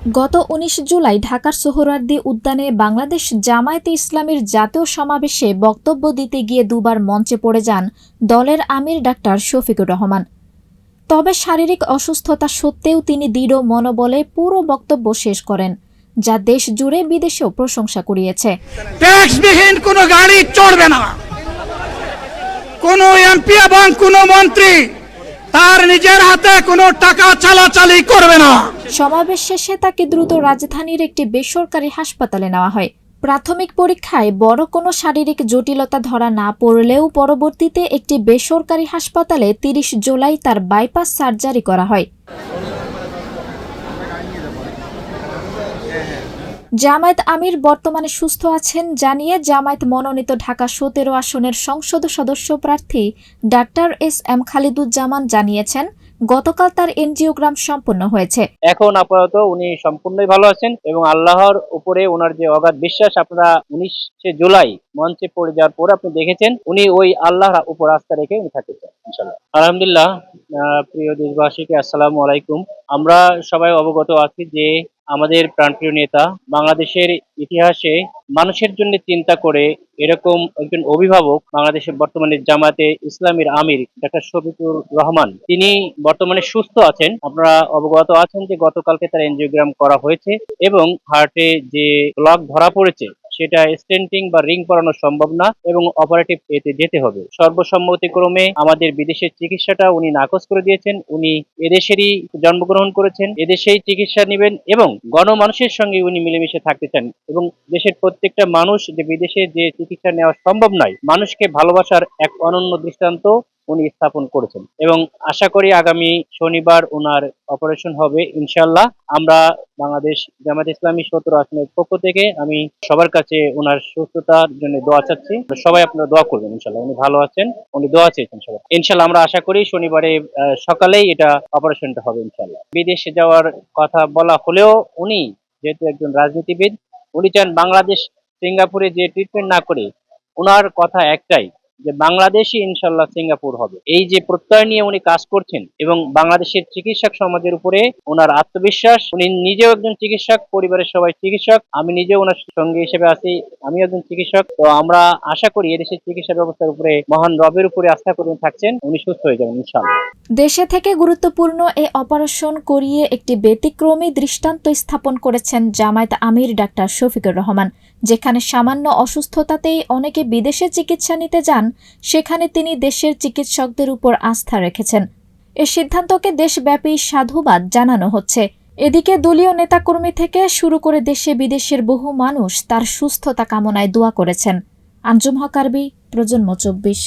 গত ১৯ জুলাই ঢাকার সোহরাওয়ার্দী উদ্যানে বাংলাদেশ জামায়াতে ইসলামীর জাতীয় সমাবেশে বক্তব্য দিতে গিয়ে দুবার মঞ্চে পড়ে যান দলের আমির ডাক্তার শফিকুর রহমান। তবে শারীরিক অসুস্থতা সত্ত্বেও তিনি দৃঢ় মনোবলে পুরো বক্তব্য শেষ করেন, যা দেশ জুড়ে বিদেশেও প্রশংসা কুড়িয়েছে। ট্যাক্সবিহীন কোনো গাড়ি চড়বে না, কোনো এমপি এবং কোনো মন্ত্রী তার নিজের হাতে কোনো টাকা চালাচালি করবে না। সমাবেশ শেষে তাকে দ্রুত রাজধানীর একটি বেসরকারি হাসপাতালে নেওয়া হয়। প্রাথমিক পরীক্ষায় বড় কোনো শারীরিক জটিলতা ধরা না পড়লেও পরবর্তীতে একটি বেসরকারি হাসপাতালে ৩০ জুলাই তার বাইপাস সার্জারি করা হয়। জামায়াত আমির বর্তমানে সুস্থ আছেন জানিয়ে জামায়াত মনোনীত ঢাকা ১৭ আসনের সংসদ সদস্য প্রার্থী ডাক্তার এস.এম. খালিদুজ্জামান জানিয়েছেন, গতকাল তার এনজিওগ্রাম সম্পন্ন হয়েছে। এখন আপাতত উনি সম্পূর্ণই ভালো আছেন এবং আল্লাহর উপরে ওনার যে অগাধ বিশ্বাস, আপনারা ১৯শে জুলাই মঞ্চে পড়ে যাওয়ার পর আপনি দেখেছেন উনি ওই আল্লাহর উপর আস্থা রেখে উনি থাকতেছেন ইনশাআল্লাহ। আলহামদুলিল্লাহ। প্রিয় দেশবাসীকে আসসালামু আলাইকুম। আমরা সবাই অবগত আছি যে আমাদের প্রাণপ্রিয় নেতা, বাংলাদেশের ইতিহাসে মানুষের জন্য চিন্তা করে এরকম একজন অভিভাবক বাংলাদেশের বর্তমানে জামায়াতে ইসলামীর আমির ডাক্তার শফিকুর রহমান, তিনি বর্তমানে সুস্থ আছেন। আপনারা অবগত আছেন যে গতকালকে তার এনজিওগ্রাম করা হয়েছে এবং হার্টে যে ব্লক ধরা পড়েছে সেটা স্টেন্টিং বা রিং পরানো সম্ভব না এবং অপারেটিভ এতে যেতে হবে। সর্বসম্মতিক্রমে আমাদের বিদেশের চিকিৎসাটা উনি নাকচ করে দিয়েছেন। উনি এদেশেরই জন্মগ্রহণ করেছেন, এদেশেই চিকিৎসা নেবেন এবং গণমানুষের সঙ্গে উনি মিলেমিশে থাকতে চান এবং দেশের প্রত্যেকটা মানুষ যে বিদেশে যে চিকিৎসা নেওয়া সম্ভব নয়, মানুষকে ভালোবাসার এক অনন্য দৃষ্টান্ত উনি স্থাপন করেছেন এবং আশা করি আগামী শনিবার ওনার অপারেশন হবে ইনশাআল্লাহ। আমরা বাংলাদেশ জামায়াত ইসলামী ১৭ আসনের পক্ষ থেকে আমি সবার কাছে ওনার সুস্থতার জন্য দোয়া চাচ্ছি। সবাই আপনারা দোয়া করবেন ইনশাআল্লাহ। উনি ভালো আছেন, উনি দোয়া চেয়েছেন সবাই। ইনশাআল্লাহ আমরা আশা করি শনিবারে সকালেই এটা অপারেশনটা হবে ইনশাআল্লাহ। বিদেশে যাওয়ার কথা বলা হলেও উনি যেহেতু একজন রাজনীতিবিদ, উনি চান বাংলাদেশ সিঙ্গাপুরে যে ট্রিটমেন্ট না করে ওনার কথা একটাই যে বাংলাদেশই ইনশাল্লাহ সিঙ্গাপুর হবে। এই যে প্রত্যয় নিয়ে উনি কাজ করছেন এবং বাংলাদেশের চিকিৎসক সমাজের উপরে ওনার আত্মবিশ্বাস, উনি নিজেও একজন চিকিৎসক, পরিবারের সবাই চিকিৎসক, আমি নিজেও ওনার সঙ্গী হিসেবে আছি, আমি একজন চিকিৎসক। তো আমরা আশা করি এদেশের চিকিৎসা ব্যবস্থার উপরে মহান রবের উপরে আস্থা করে থাকছেন, উনি সুস্থ হয়ে যাবেন ইনশাল্লাহ। দেশে থেকে গুরুত্বপূর্ণ এই অপারেশন করিয়ে একটি ব্যতিক্রমী দৃষ্টান্ত স্থাপন করেছেন জামায়াত আমির ডাক্তার শফিকুর রহমান। যেখানে সামান্য অসুস্থতাতেই অনেকে বিদেশে চিকিৎসা নিতে যান, সেখানে তিনি দেশের চিকিৎসকদের উপর আস্থা রেখেছেন। এ সিদ্ধান্তকে দেশব্যাপী সাধুবাদ জানানো হচ্ছে। এদিকে দলীয় নেতাকর্মী থেকে শুরু করে দেশে বিদেশের বহু মানুষ তার সুস্থতা কামনায় দোয়া করেছেন। আঞ্জুম হক আরবি, প্রজন্ম ২৪।